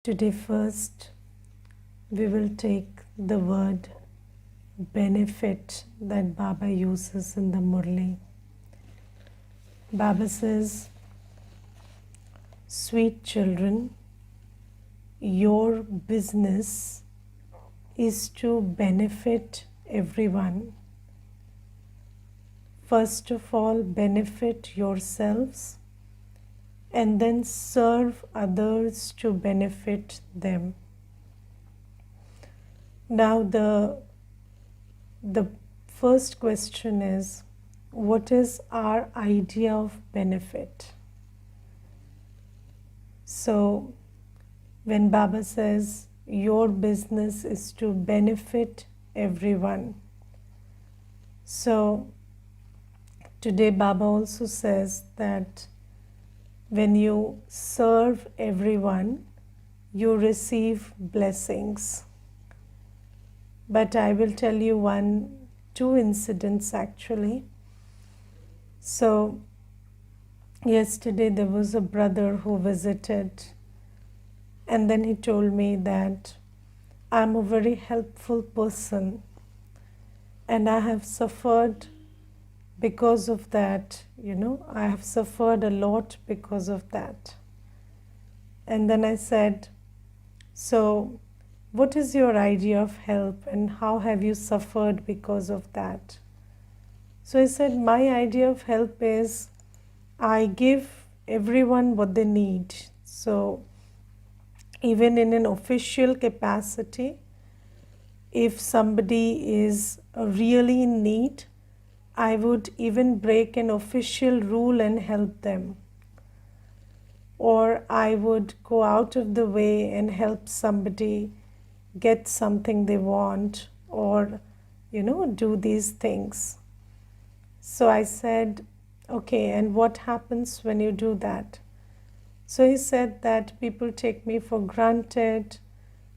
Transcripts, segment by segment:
Today first we will take the word benefit that Baba uses in the Murli. Baba says, sweet children, your business is to benefit everyone. First of all, benefit yourselves and then serve others to benefit them. Now the first question is, what is our idea of benefit? So when Baba says your business is to benefit everyone, so today Baba also says that when you serve everyone, you receive blessings. But I will tell you two incidents actually. So yesterday there was a brother who visited, and then he told me that I'm a very helpful person and I have suffered because of that, I have suffered a lot because of that. And then I said, so what is your idea of help and how have you suffered because of that? So I said, my idea of help is I give everyone what they need. So even in an official capacity, if somebody is really in need, I would even break an official rule and help them. Or I would go out of the way and help somebody get something they want, or, do these things. So I said, okay, and what happens when you do that? So he said that people take me for granted,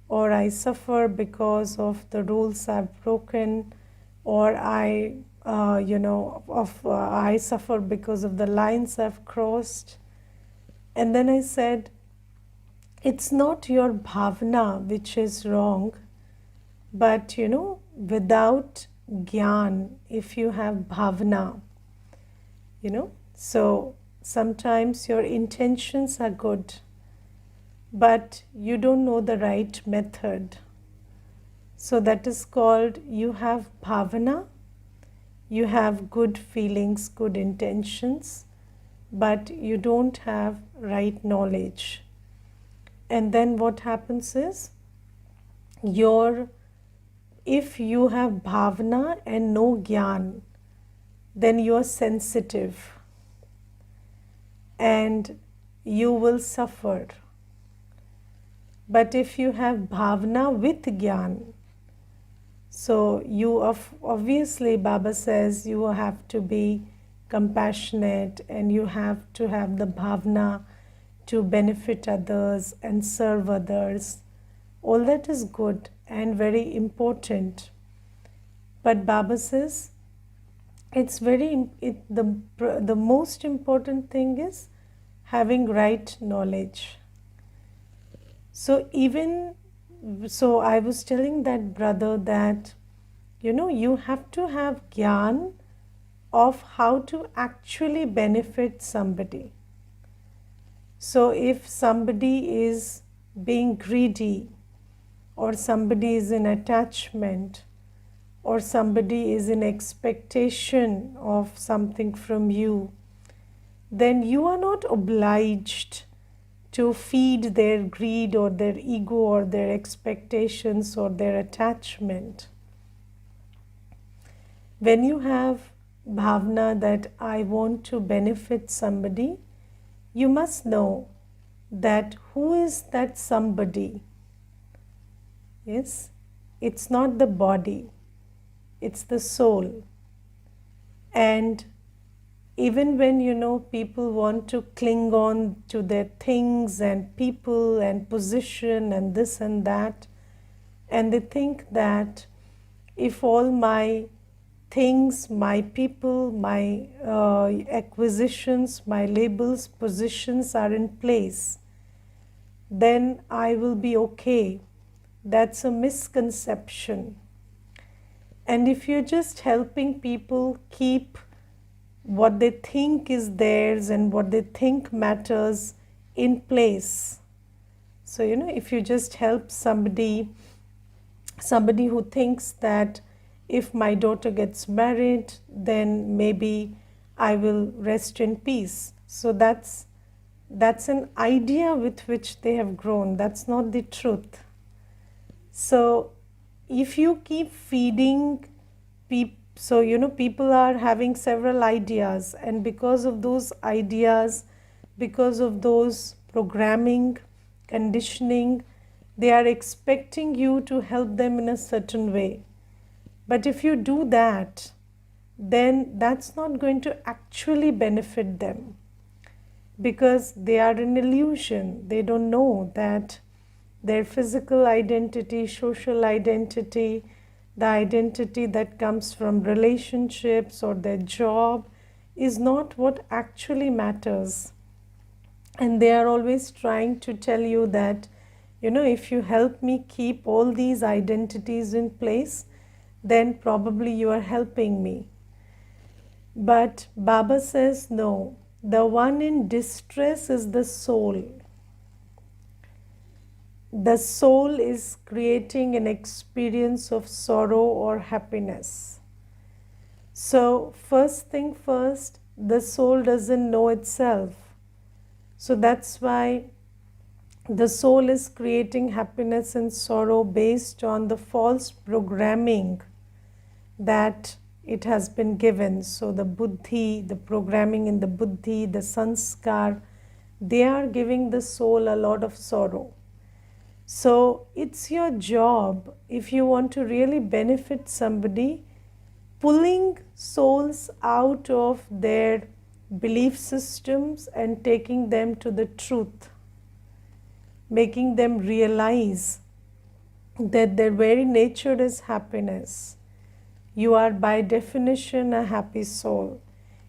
or I suffer because of the rules I've broken, or I suffer because of the lines I've crossed. And then I said, it's not your bhavna which is wrong, but without gyan, if you have bhavna, so sometimes your intentions are good, but you don't know the right method. So that is called, you have bhavana, you have good feelings, good intentions, but you don't have right knowledge. And then what happens is, if you have bhavana and no gyan, then you are sensitive and you will suffer. But if you have bhavana with gyan, so you obviously, Baba says, you have to be compassionate and you have to have the bhavana to benefit others and serve others. All that is good and very important. But Baba says, the most important thing is having right knowledge. So I was telling that brother that, you have to have gyan of how to actually benefit somebody. So if somebody is being greedy, or somebody is in attachment, or somebody is in expectation of something from you, then you are not obliged to feed their greed or their ego or their expectations or their attachment. When you have bhavna that I want to benefit somebody, you must know that who is that somebody. Yes, it's not the body, it's the soul. And even when people want to cling on to their things and people and position and this and that, and they think that if all my things, my people, my acquisitions, my labels, positions are in place, then I will be okay. That's a misconception. And if you're just helping people keep what they think is theirs and what they think matters in place. So, if you just help somebody who thinks that if my daughter gets married, then maybe I will rest in peace. So that's an idea with which they have grown. That's not the truth. So if you keep feeding people, so people are having several ideas, and because of those ideas, because of those programming, conditioning, they are expecting you to help them in a certain way. But if you do that, then that's not going to actually benefit them, because they are an illusion. They don't know that their physical identity, social identity, the identity that comes from relationships or their job is not what actually matters. And they are always trying to tell you that, if you help me keep all these identities in place, then probably you are helping me. But Baba says, no, the one in distress is the soul. The soul is creating an experience of sorrow or happiness. So, first thing first, the soul doesn't know itself. So that's why the soul is creating happiness and sorrow based on the false programming that it has been given. So the buddhi, the programming in the buddhi, the sanskar, they are giving the soul a lot of sorrow. So it's your job, if you want to really benefit somebody, pulling souls out of their belief systems and taking them to the truth, making them realize that their very nature is happiness. You are by definition a happy soul.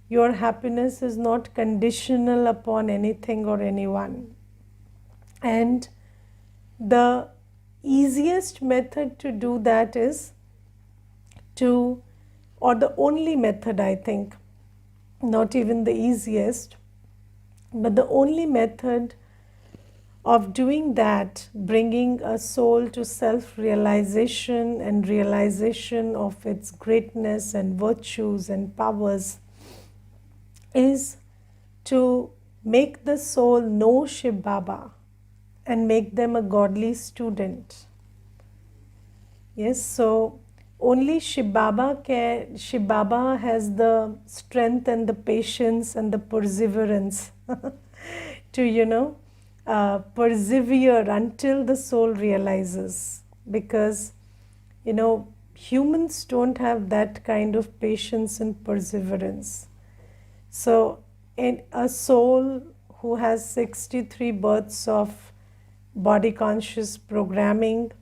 Your happiness is not conditional upon anything or anyone. And the easiest method to do that is or the only method, I think, not even the easiest, but the only method of doing that, bringing a soul to self-realization and realization of its greatness and virtues and powers, is to make the soul know Shiv Baba and make them a godly student. Yes, so only Shiv Baba has the strength and the patience and the perseverance to, persevere until the soul realizes, because, humans don't have that kind of patience and perseverance. So, in a soul who has 63 births of body conscious programming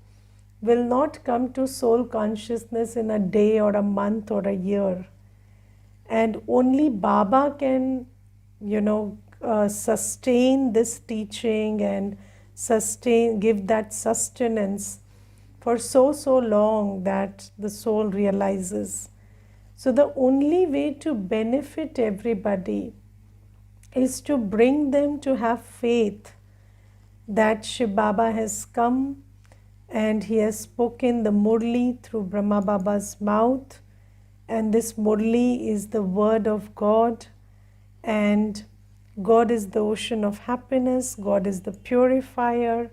will not come to soul consciousness in a day or a month or a year. And only Baba can, sustain this teaching and give that sustenance for so long that the soul realizes. So the only way to benefit everybody is to bring them to have faith that Shiv Baba has come and he has spoken the Murli through Brahma Baba's mouth, and this Murli is the word of God, and God is the ocean of happiness, God is the purifier,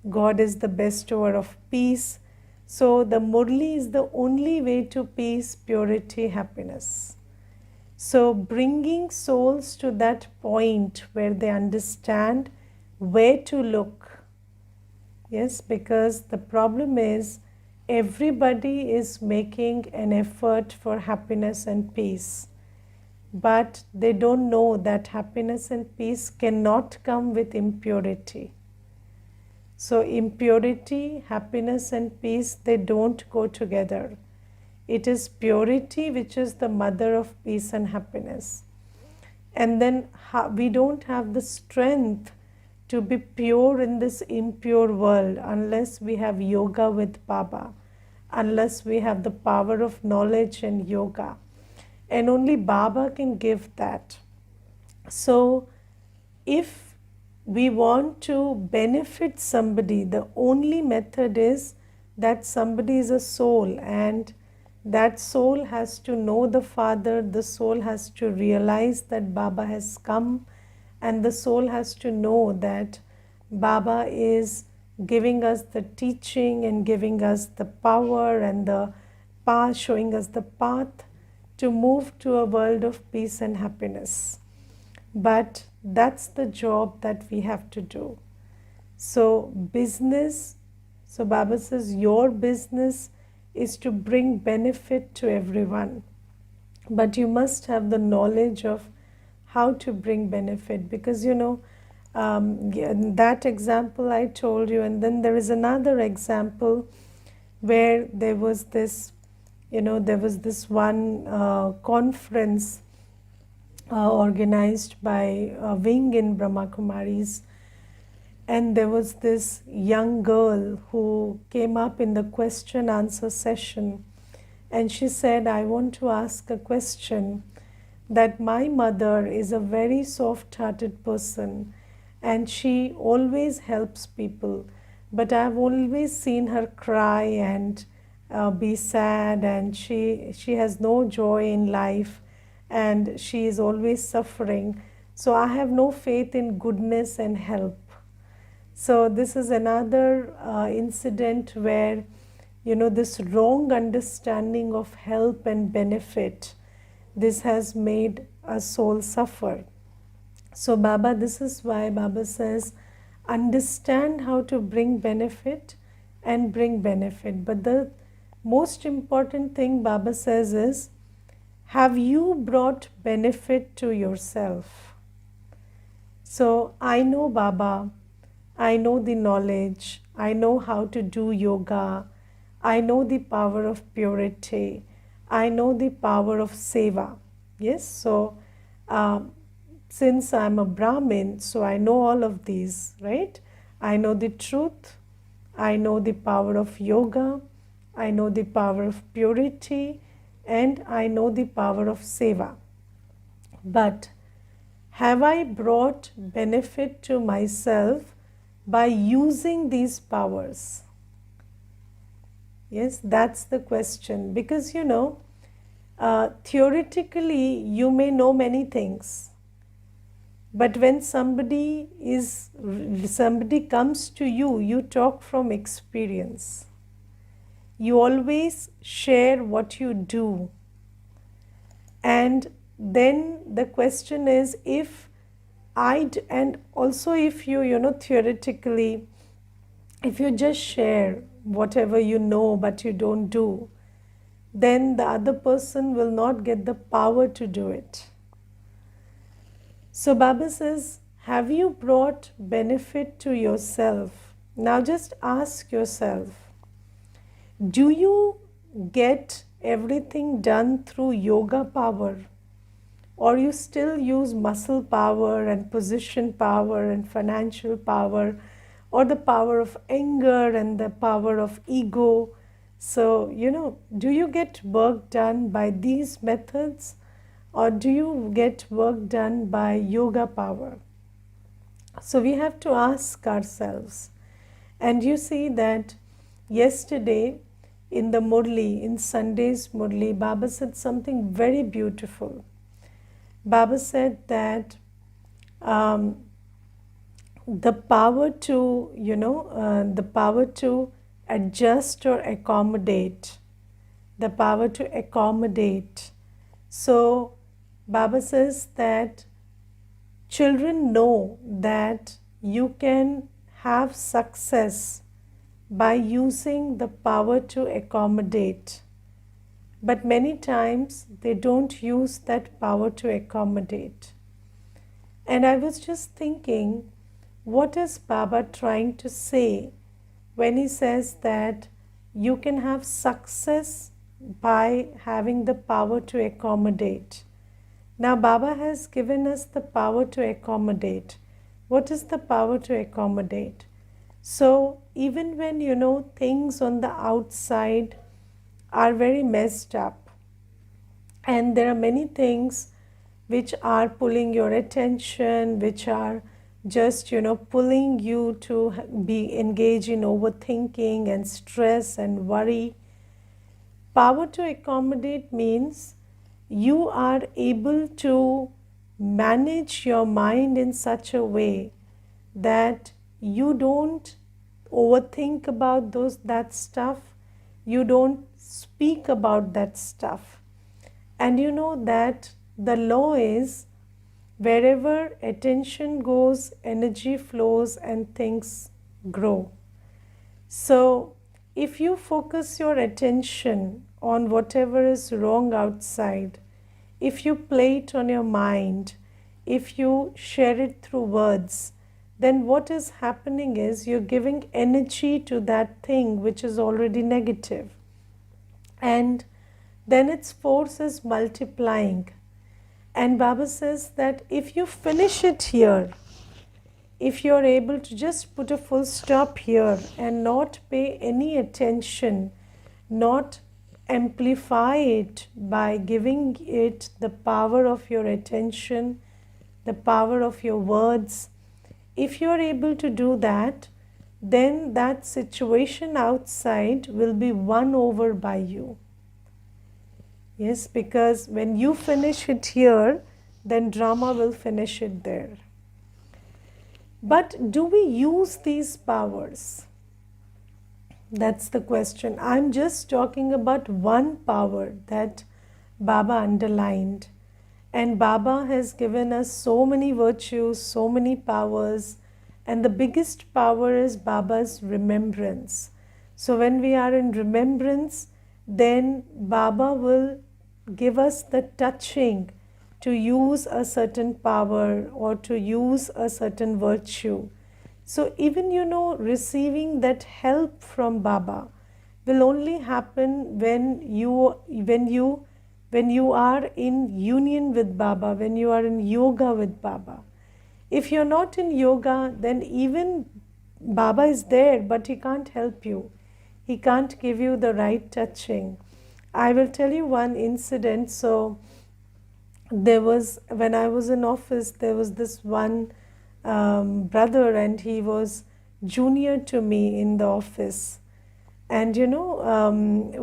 God is the bestower of peace. So the Murli is the only way to peace, purity, happiness. So bringing souls to that point where they understand where to look. Yes, because the problem is everybody is making an effort for happiness and peace, but they don't know that happiness and peace cannot come with impurity. So impurity, happiness and peace, they don't go together. It is purity which is the mother of peace and happiness. And then we don't have the strength to be pure in this impure world unless we have yoga with Baba, unless we have the power of knowledge and yoga. And only Baba can give that. So, if we want to benefit somebody, the only method is that somebody is a soul, and that soul has to know the Father, the soul has to realize that Baba has come, and the soul has to know that Baba is giving us the teaching and giving us the power and the path, showing us the path to move to a world of peace and happiness. But that's the job that we have to do. So business, so Baba says your business is to bring benefit to everyone. But you must have the knowledge of how to bring benefit, because that example I told you, and then there is another example where there was this one conference organized by a wing in Brahma Kumaris, and there was this young girl who came up in the question answer session, and she said, I want to ask a question, that my mother is a very soft-hearted person and she always helps people, but I've always seen her cry and be sad, and she has no joy in life, and she is always suffering. So I have no faith in goodness and help. So this is another incident where this wrong understanding of help and benefit, this has made a soul suffer. So Baba, this is why Baba says, understand how to bring benefit and bring benefit. But the most important thing Baba says is, have you brought benefit to yourself? So I know Baba, I know the knowledge, I know how to do yoga, I know the power of purity, I know the power of seva. Yes, so since I'm a Brahmin, so I know all of these, right? I know the truth, I know the power of yoga, I know the power of purity, and I know the power of seva. But have I brought benefit to myself by using these powers? Yes, that's the question. Because theoretically you may know many things, but when somebody comes to you, you talk from experience. You always share what you do. And then the question is, and also if you theoretically, if you just share whatever you know but you don't do, then the other person will not get the power to do it. So Baba says, have you brought benefit to yourself? Now just ask yourself, do you get everything done through yoga power, or you still use muscle power and position power and financial power, or the power of anger and the power of ego? So, do you get work done by these methods, or do you get work done by yoga power? So we have to ask ourselves. And you see that yesterday in the Murli, in Sunday's Murli, Baba said something very beautiful. Baba said that the power to, the power to adjust or accommodate, the power to accommodate. So Baba says that children know that you can have success by using the power to accommodate. But many times they don't use that power to accommodate. And I was just thinking, what is Baba trying to say when he says that you can have success by having the power to accommodate? Now Baba has given us the power to accommodate, What is the power to accommodate? So even when things on the outside are very messed up, and there are many things which are pulling your attention, which are just pulling you to be engaged in overthinking and stress and worry. Power to accommodate means you are able to manage your mind in such a way that you don't overthink about that stuff, you don't speak about that stuff. And you know that the law is, wherever attention goes, energy flows and things grow. So if you focus your attention on whatever is wrong outside, if you play it on your mind, if you share it through words, then what is happening is you're giving energy to that thing which is already negative. And then its force is multiplying. And Baba says that if you finish it here, if you're able to just put a full stop here and not pay any attention, not amplify it by giving it the power of your attention, the power of your words, if you're able to do that, then that situation outside will be won over by you. Yes, because when you finish it here, then drama will finish it there. But do we use these powers? That's the question. I'm just talking about one power that Baba underlined. And Baba has given us so many virtues, so many powers. And the biggest power is Baba's remembrance. So when we are in remembrance, then Baba will give us the touching to use a certain power or to use a certain virtue. So even receiving that help from Baba will only happen when you are in union with Baba, when you are in yoga with Baba. If you're not in yoga, then even Baba is there, but he can't help you. He can't give you the right touching. I will tell you one incident. So when I was in office, there was this one brother, and he was junior to me in the office. And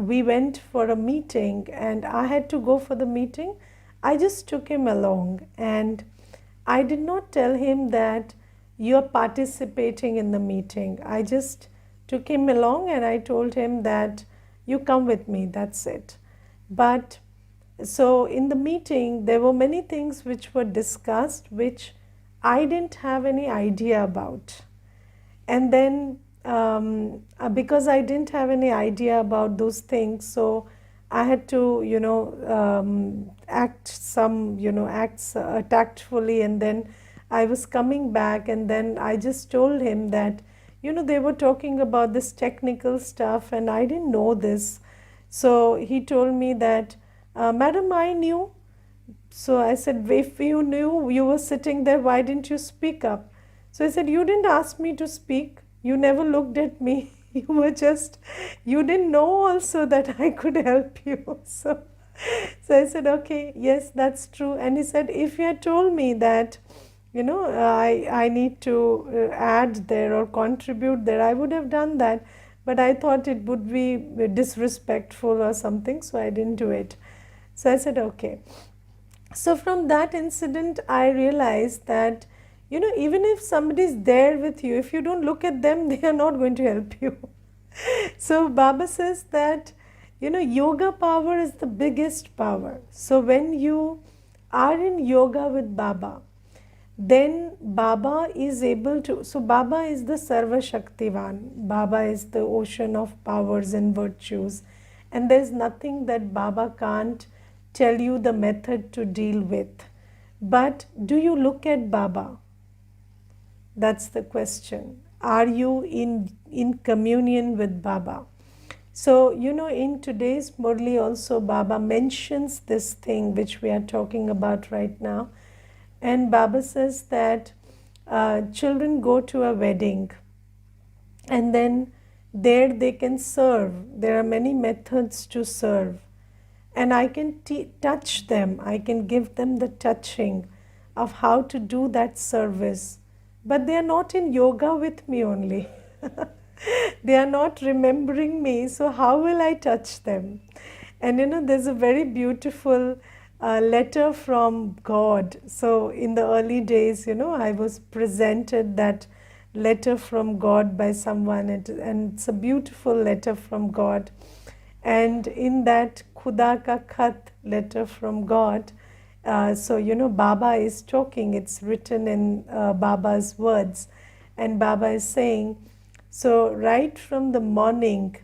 we went for a meeting, and I had to go for the meeting. I just took him along, and I did not tell him that you're participating in the meeting. I just took him along and I told him that you come with me, that's it. But so in the meeting, there were many things which were discussed which I didn't have any idea about. And then because I didn't have any idea about those things, so I had to, act tactfully. And then I was coming back, and then I just told him that, they were talking about this technical stuff, and I didn't know this. So he told me that, Madam, I knew. So I said, if you knew, you were sitting there, why didn't you speak up? So I said, you didn't ask me to speak. You never looked at me. You didn't know also that I could help you. So I said, okay, yes, that's true. And he said, if you had told me that, I need to add there or contribute there, I would have done that. But I thought it would be disrespectful or something, so I didn't do it. So I said, okay. So from that incident, I realized that, even if somebody is there with you, if you don't look at them, they are not going to help you. So Baba says that, yoga power is the biggest power. So when you are in yoga with Baba, then Baba is able to, so Baba is the Sarva Shaktivan. Baba is the ocean of powers and virtues. And there's nothing that Baba can't tell you the method to deal with. But do you look at Baba? That's the question. Are you in communion with Baba? So, in today's Murli also, Baba mentions this thing which we are talking about right now. And Baba says that children go to a wedding, and then there they can serve. There are many methods to serve, and I can touch them. I can give them the touching of how to do that service, but they are not in yoga with me only. They are not remembering me, so how will I touch them? And there's a very beautiful letter from God. So in the early days, I was presented that letter from God by someone, and it's a beautiful letter from God. And in that Khuda ka khat, letter from God, Baba is talking, it's written in Baba's words, and Baba is saying, so right from the morning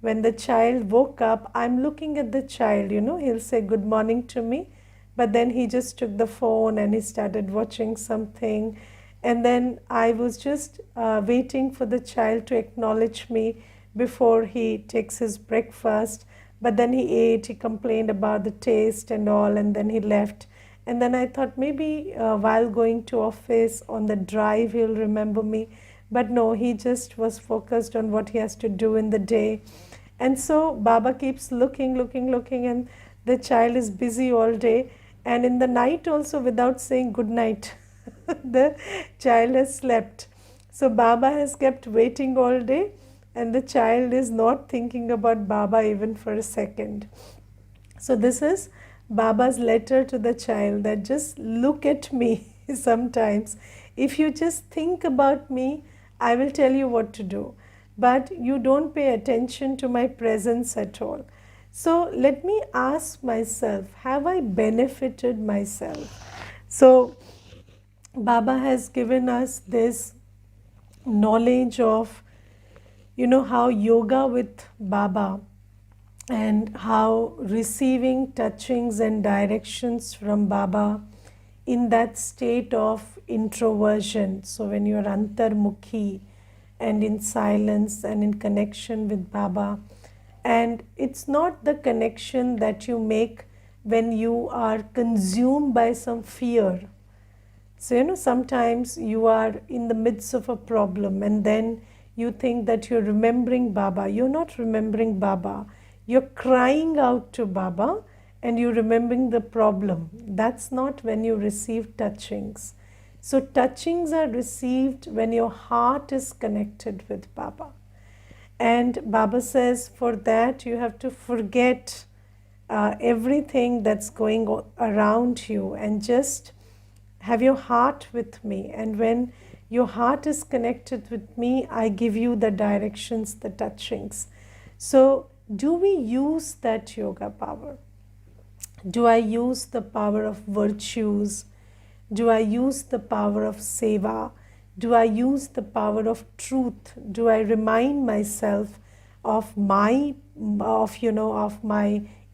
when the child woke up, I'm looking at the child, he'll say good morning to me, but then he just took the phone and he started watching something. And then I was just waiting for the child to acknowledge me before he takes his breakfast. But then he ate, he complained about the taste and all, and then he left. And then I thought maybe while going to office on the drive, he'll remember me. But no, he just was focused on what he has to do in the day. And so Baba keeps looking, and the child is busy all day. And in the night also, without saying good night, the child has slept. So Baba has kept waiting all day, and the child is not thinking about Baba even for a second. So this is Baba's letter to the child, that just look at me sometimes. If you just think about me, I will tell you what to do. But you don't pay attention to my presence at all. So let me ask myself, have I benefited myself? So Baba has given us this knowledge of, how yoga with Baba, and how receiving touchings and directions from Baba in that state of introversion. So when you are antarmukhi and in silence and in connection with Baba, and it's not the connection that you make when you are consumed by some fear. So, sometimes you are in the midst of a problem and then you think that you're remembering Baba. You're not remembering Baba. You're crying out to Baba and you're remembering the problem. That's not when you receive touchings. So, touchings are received when your heart is connected with Baba. And Baba says, for that you have to forget everything that's going around you and just have your heart with me. And when your heart is connected with me, I give you the directions, the touchings. So, do we use that yoga power? Do I use the power of virtues? Do I use the power of seva? Do I use the power of truth? Do I remind myself of my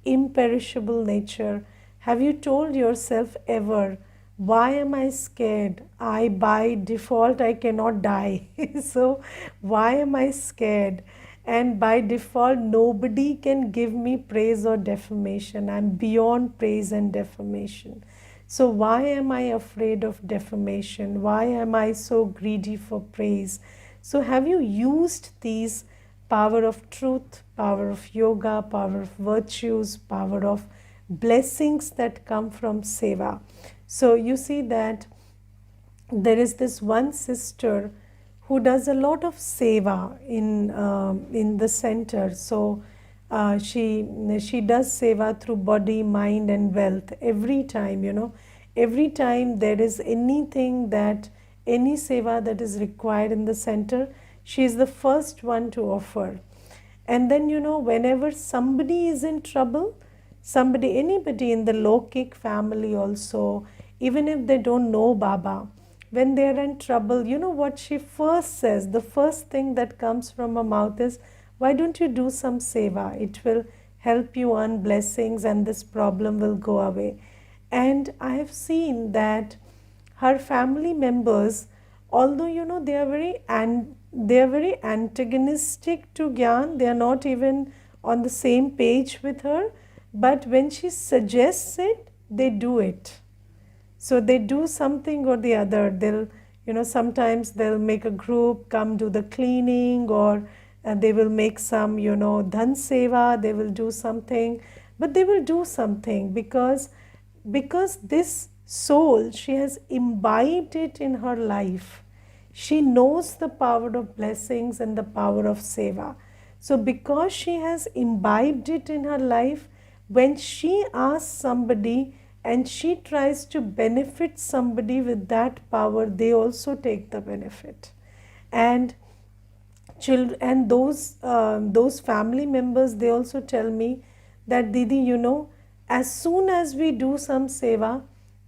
imperishable nature? Have you told yourself ever, why am I scared? By default I cannot die. So why am I scared? And by default nobody can give me praise or defamation. I'm beyond praise and defamation. So why am I afraid of defamation? Why am I so greedy for praise? So have you used these power of truth, power of yoga, power of virtues, power of blessings that come from seva? So you see that there is this one sister who does a lot of seva in the center. So she does seva through body, mind and wealth every time, every time there is anything that, any seva that is required in the center, she is the first one to offer. And then, whenever somebody is in trouble, anybody in the Lokik family also, even if they don't know Baba, when they are in trouble, what she first says, the first thing that comes from her mouth is, why don't you do some seva? It will help you earn blessings and this problem will go away. And I have seen that her family members, although they are very antagonistic to Gyan, they are not even on the same page with her, but when she suggests it, they do it. So they do something or the other. They'll Sometimes they'll make a group, come do the cleaning, or they will make some, dhan seva, they will do something. But they will do something because this soul, she has imbibed it in her life. She knows the power of blessings and the power of seva. So because she has imbibed it in her life, when she asks somebody and she tries to benefit somebody with that power, they also take the benefit. And children, and those family members, they also tell me that, Didi, as soon as we do some seva,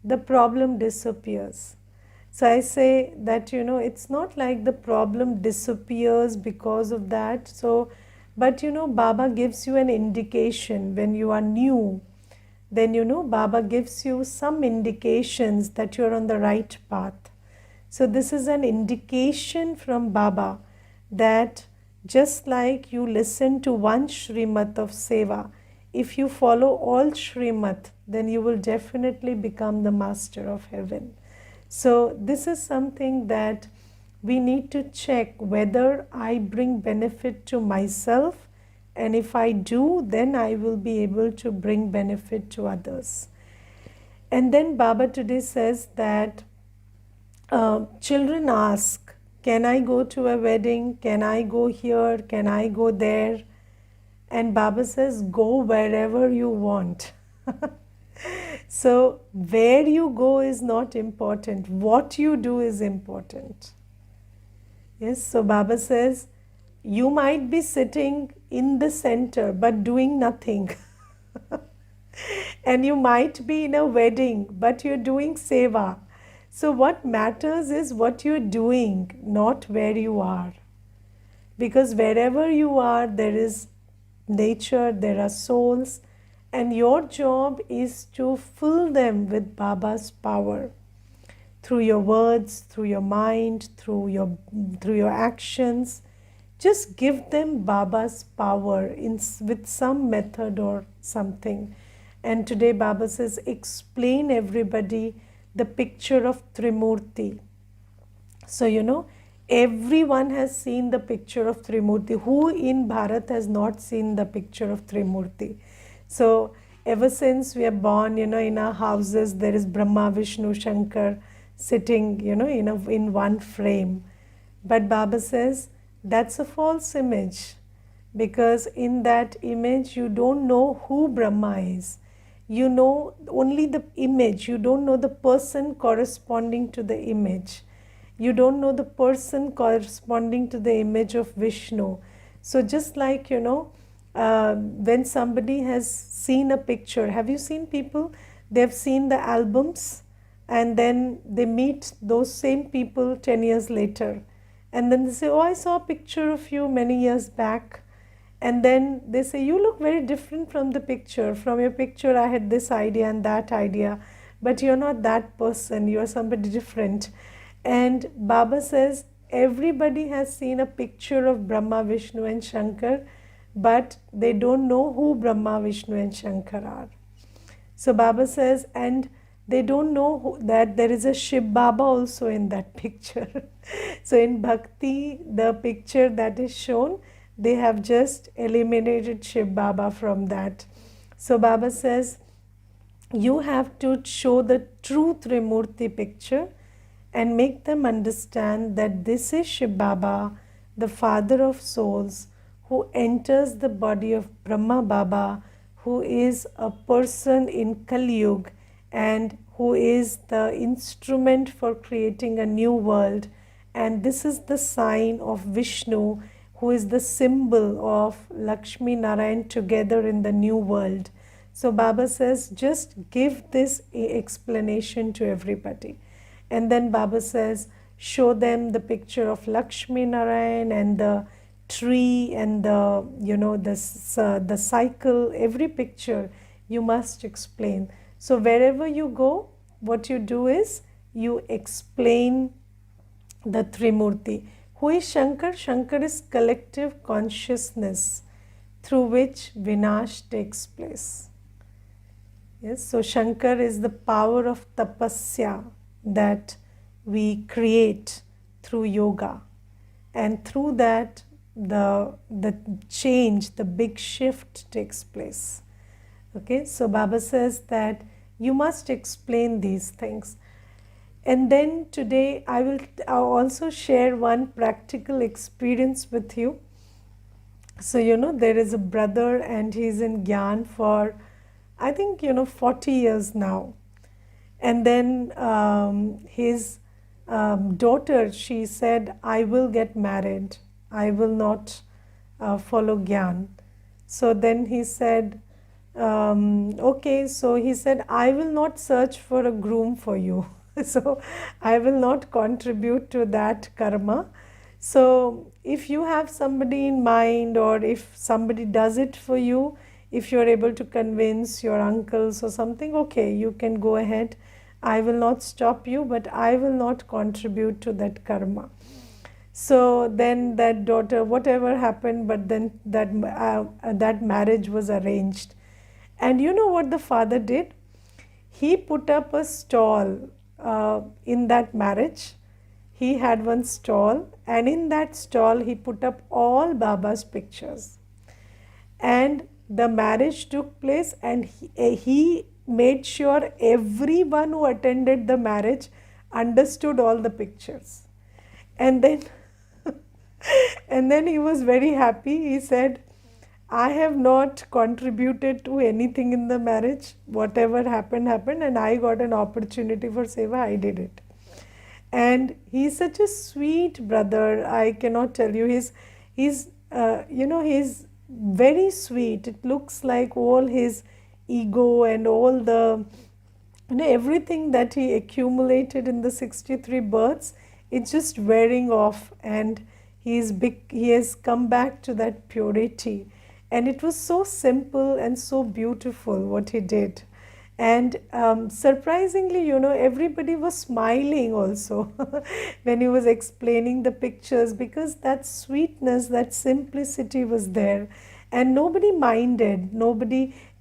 the problem disappears. So I say that, it's not like the problem disappears because of that. So, but Baba gives you an indication when you are new. Then Baba gives you some indications that you're on the right path. So this is an indication from Baba that just like you listen to one Shrimat of Seva, if you follow all Shrimat, then you will definitely become the master of heaven. So this is something that we need to check whether I bring benefit to myself, and if I do, then I will be able to bring benefit to others. And then Baba today says that children ask, can I go to a wedding? Can I go here? Can I go there? And Baba says, go wherever you want. So where you go is not important. What you do is important. Yes, so Baba says, you might be sitting in the center but doing nothing. And you might be in a wedding but you're doing seva. So what matters is what you're doing, not where you are. Because wherever you are, there is nature, there are souls, and your job is to fill them with Baba's power through your words, through your mind, through your actions. Just give them Baba's power with some method or something. And today Baba says, explain everybody the picture of Trimurti. So everyone has seen the picture of Trimurti. Who in Bharat has not seen the picture of Trimurti? So ever since we are born, in our houses, there is Brahma, Vishnu, Shankar sitting, in one frame. But Baba says that's a false image, because in that image you don't know who Brahma is. You know only the image. You don't know the person corresponding to the image. You don't know the person corresponding to the image of Vishnu. So just like, when somebody has seen a picture, have you seen people? They've seen the albums and then they meet those same people 10 years later. And then they say, oh, I saw a picture of you many years back. And then they say, you look very different from the picture. From your picture, I had this idea and that idea. But you're not that person. You're somebody different. And Baba says, everybody has seen a picture of Brahma, Vishnu and Shankar, but they don't know who Brahma, Vishnu and Shankar are. So Baba says, and they don't know that there is a Shiv Baba also in that picture. So in Bhakti, the picture that is shown, they have just eliminated Shiv Baba from that. So Baba says, you have to show the true Trimurti picture and make them understand that this is Shiv Baba, the father of souls, who enters the body of Brahma Baba, who is a person in Kali Yuga and who is the instrument for creating a new world. And this is the sign of Vishnu, who is the symbol of Lakshmi Narayan together in the new world. So Baba says, just give this explanation to everybody. And then Baba says, show them the picture of Lakshmi Narayan and the tree and the cycle. Every picture you must explain. So wherever you go, what you do is you explain the Trimurti. Who is Shankar? Shankar is collective consciousness through which Vinash takes place. Yes, so Shankar is the power of tapasya that we create through yoga. And through that, the change, the big shift takes place. Okay, so Baba says that you must explain these things. And then today I'll also share one practical experience with you. So, there is a brother and he's in Gyan for, I think, 40 years now. And then his daughter, she said, I will get married. I will not follow Gyan. So then he said, okay, so he said, I will not search for a groom for you. So I will not contribute to that karma. So if you have somebody in mind, or if somebody does it for you, if you're able to convince your uncles or something, okay, you can go ahead. I will not stop you, but I will not contribute to that karma. So then that daughter, whatever happened, but then that marriage was arranged. And you know what the father did? He put up a stall in that marriage. He had one stall, and in that stall he put up all Baba's pictures. And the marriage took place, and he made sure everyone who attended the marriage understood all the pictures. And then and then he was very happy. He said, I have not contributed to anything in the marriage. Whatever happened, happened, and I got an opportunity for seva. I did it. And he's such a sweet brother. I cannot tell you. He's very sweet. It looks like all his ego and all the, everything that he accumulated in the 63 births, it's just wearing off, and he has come back to that purity. And it was so simple and so beautiful what he did. And surprisingly, everybody was smiling also when he was explaining the pictures, because that sweetness, that simplicity was there. And nobody minded.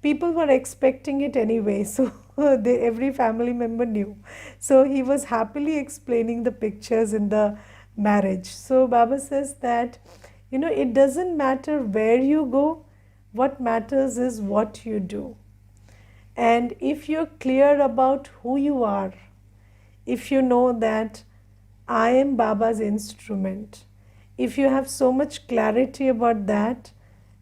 People were expecting it anyway. So every family member knew. So he was happily explaining the pictures in the marriage. So Baba says that, it doesn't matter where you go. What matters is what you do. And if you're clear about who you are, if you know that I am Baba's instrument, if you have so much clarity about that,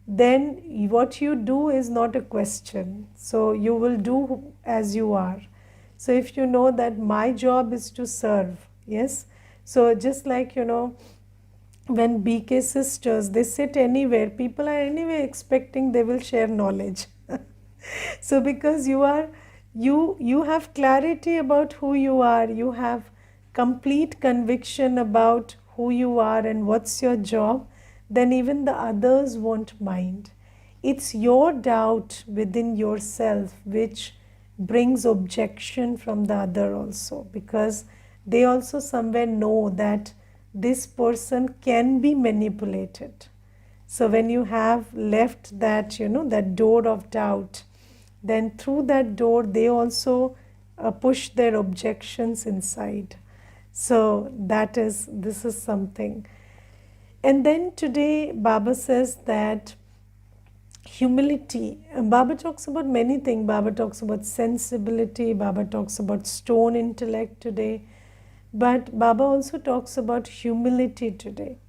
then what you do is not a question. So you will do as you are. So if you know that my job is to serve, yes. So just like, when BK sisters, they sit anywhere, people are anyway expecting they will share knowledge. So because you have clarity about who you are, you have complete conviction about who you are and what's your job, then even the others won't mind. It's your doubt within yourself which brings objection from the other also, because they also somewhere know that this person can be manipulated. So when you have left that, that door of doubt, then through that door they also push their objections inside. So this is something. And then today Baba says that humility, Baba talks about many things. Baba talks about sensibility, Baba talks about stone intellect today, but Baba also talks about humility today.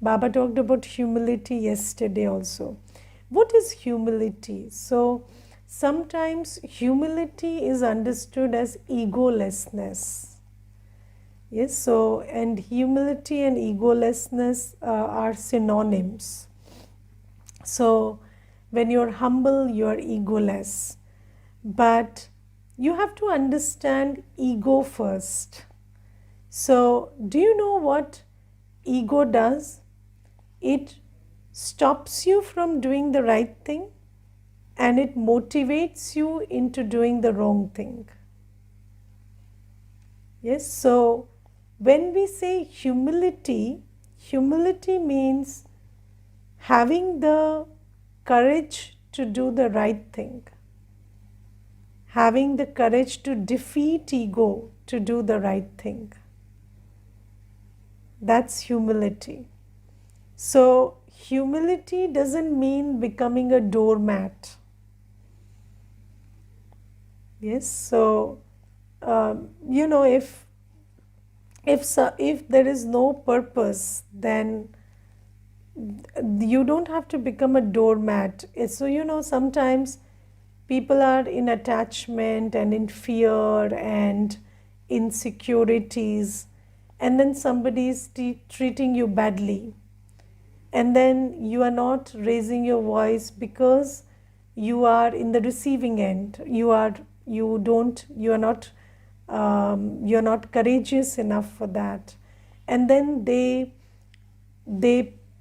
Baba talked about humility yesterday also. What is humility? So sometimes humility is understood as egolessness. Yes, so, and humility and egolessness are synonyms. So when you're humble, you're egoless. But you have to understand ego first. So do you know what ego does? It stops you from doing the right thing, and it motivates you into doing the wrong thing. Yes, so when we say humility, humility means having the courage to do the right thing, having the courage to defeat ego to do the right thing. That's humility. So humility doesn't mean becoming a doormat. Yes, so if there is no purpose, then you don't have to become a doormat. So sometimes people are in attachment and in fear and insecurities, and then somebody is treating you badly, and then you are not raising your voice because you are in the receiving end. You are not courageous enough for that, and then they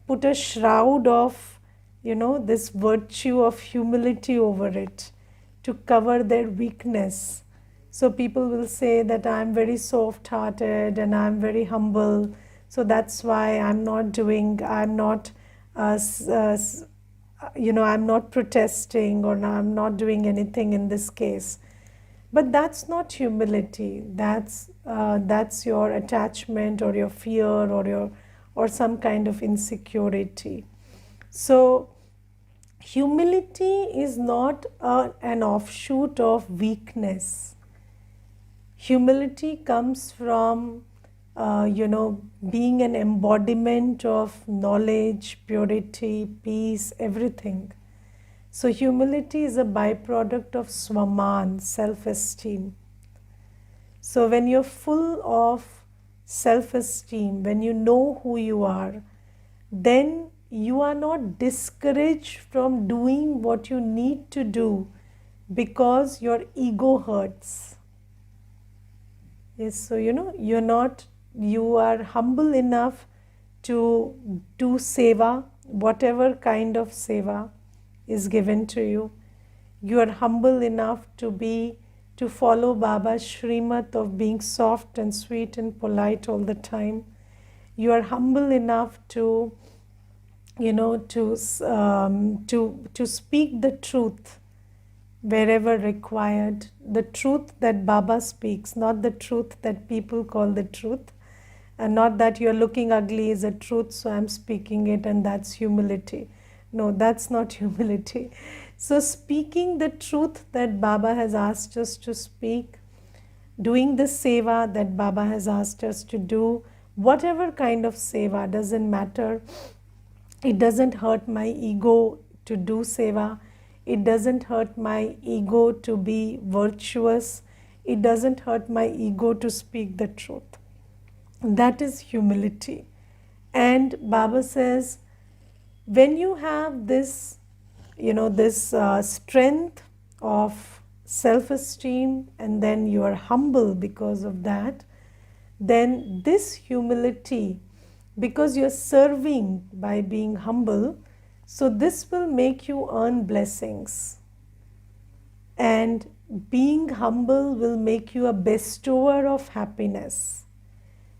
put a shroud of this virtue of humility over it to cover their weakness. So people will say that I'm very soft hearted and I'm very humble, so that's why I'm not uh, s- uh, s- I'm not protesting, or I'm not doing anything in this case. But that's not humility. That's your attachment or your fear or some kind of insecurity. So humility is not an offshoot of weakness. Humility comes from being an embodiment of knowledge, purity, peace, everything. So humility is a byproduct of swaman, self-esteem. So when you're full of self-esteem, when you know who you are, then you are not discouraged from doing what you need to do because your ego hurts. Yes, so you are humble enough to do seva, whatever kind of seva is given to you. You are humble enough to follow Baba's Shrimat of being soft and sweet and polite all the time. You are humble enough to to speak the truth wherever required, the truth that Baba speaks, not the truth that people call the truth, and not that you're looking ugly is a truth, so I'm speaking it, and that's humility. No, that's not humility. So speaking the truth that Baba has asked us to speak, doing the seva that Baba has asked us to do, whatever kind of seva, doesn't matter. It doesn't hurt my ego to do seva. It doesn't hurt my ego to be virtuous. It doesn't hurt my ego to speak the truth. That is humility. And Baba says, when you have this, strength of self-esteem, and then you are humble because of that, then this humility, because you're serving by being humble, so this will make you earn blessings. And being humble will make you a bestower of happiness,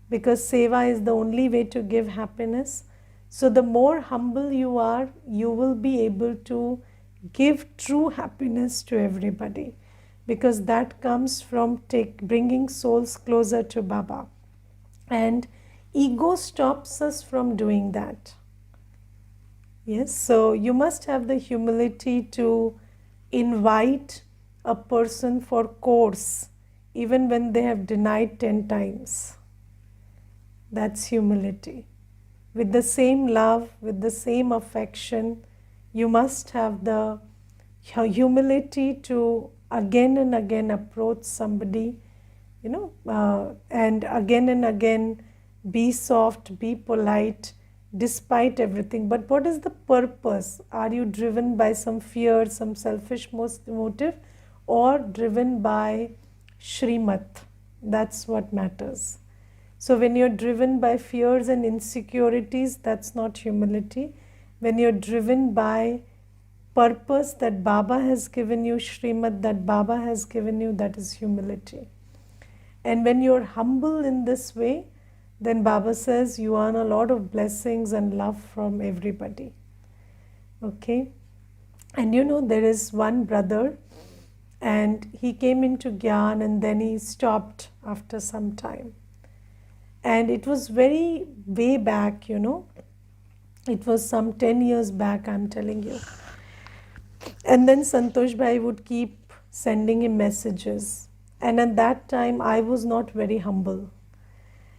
because seva is the only way to give happiness. So the more humble you are, you will be able to give true happiness to everybody, because that comes from bringing souls closer to Baba. And ego stops us from doing that. Yes, so you must have the humility to invite a person for course even when they have denied 10 times. That's humility. With the same love, with the same affection, you must have the humility to again and again approach somebody, and again be soft, be polite, despite everything. But what is the purpose? Are you driven by some fear, some selfish motive, or driven by Shrimat? That's what matters. So when you're driven by fears and insecurities, that's not humility. When you're driven by purpose that Baba has given you, Shrimad that Baba has given you, that is humility. And when you're humble in this way, then Baba says you earn a lot of blessings and love from everybody. Okay? And there is one brother, and he came into Gyan and then he stopped after some time. And it was very way back, it was some 10 years back, I'm telling you. And then Santosh Bhai would keep sending him messages. And at that time, I was not very humble.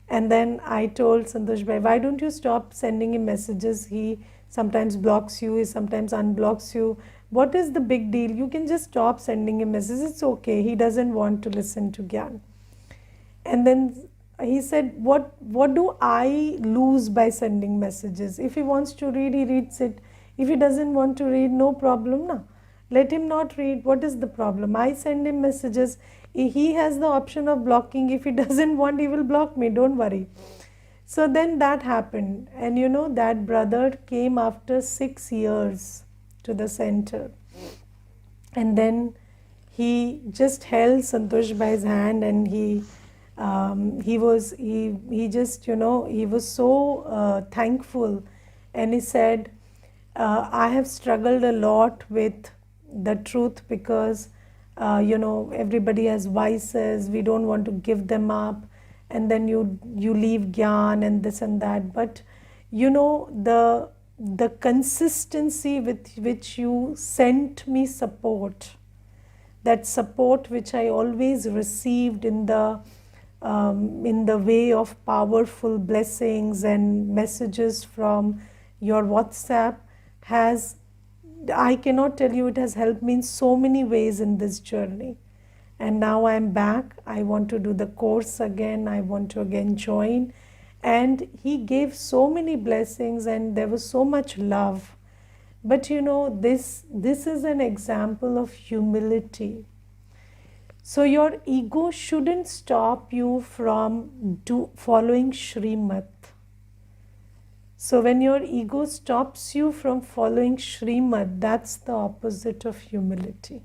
And then I told Santosh Bhai, why don't you stop sending him messages? He sometimes blocks you, he sometimes unblocks you. What is the big deal? You can just stop sending him messages. It's okay. He doesn't want to listen to Gyan. And then he said, what do I lose by sending messages? If he wants to read, he reads it. If he doesn't want to read, no problem. Na. Let him not read. What is the problem? I send him messages. He has the option of blocking. If he doesn't want, he will block me. Don't worry. So then that happened. And that brother came after 6 years to the center. And then he just held Santosh Bhai's hand, and he was so thankful. And he said, I have struggled a lot with the truth because everybody has vices, we don't want to give them up, and then you leave Gyan and this and that. But the consistency with which you sent me support, that support which I always received in the way of powerful blessings and messages from your WhatsApp, I cannot tell you, it has helped me in so many ways in this journey. And now I'm back. I want to do the course again. I want to again join. And he gave so many blessings, and there was so much love. But this is an example of humility. So your ego shouldn't stop you from following Srimad. So when your ego stops you from following Srimad, that's the opposite of humility.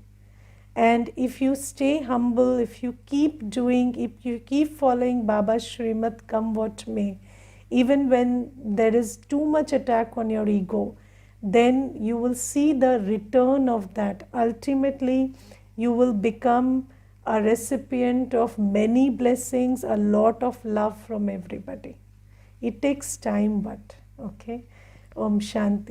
And if you stay humble, if you keep following Baba's Srimad, come what may, even when there is too much attack on your ego, then you will see the return of that. Ultimately, you will become a recipient of many blessings, a lot of love from everybody. It takes time, but okay. Om Shanti.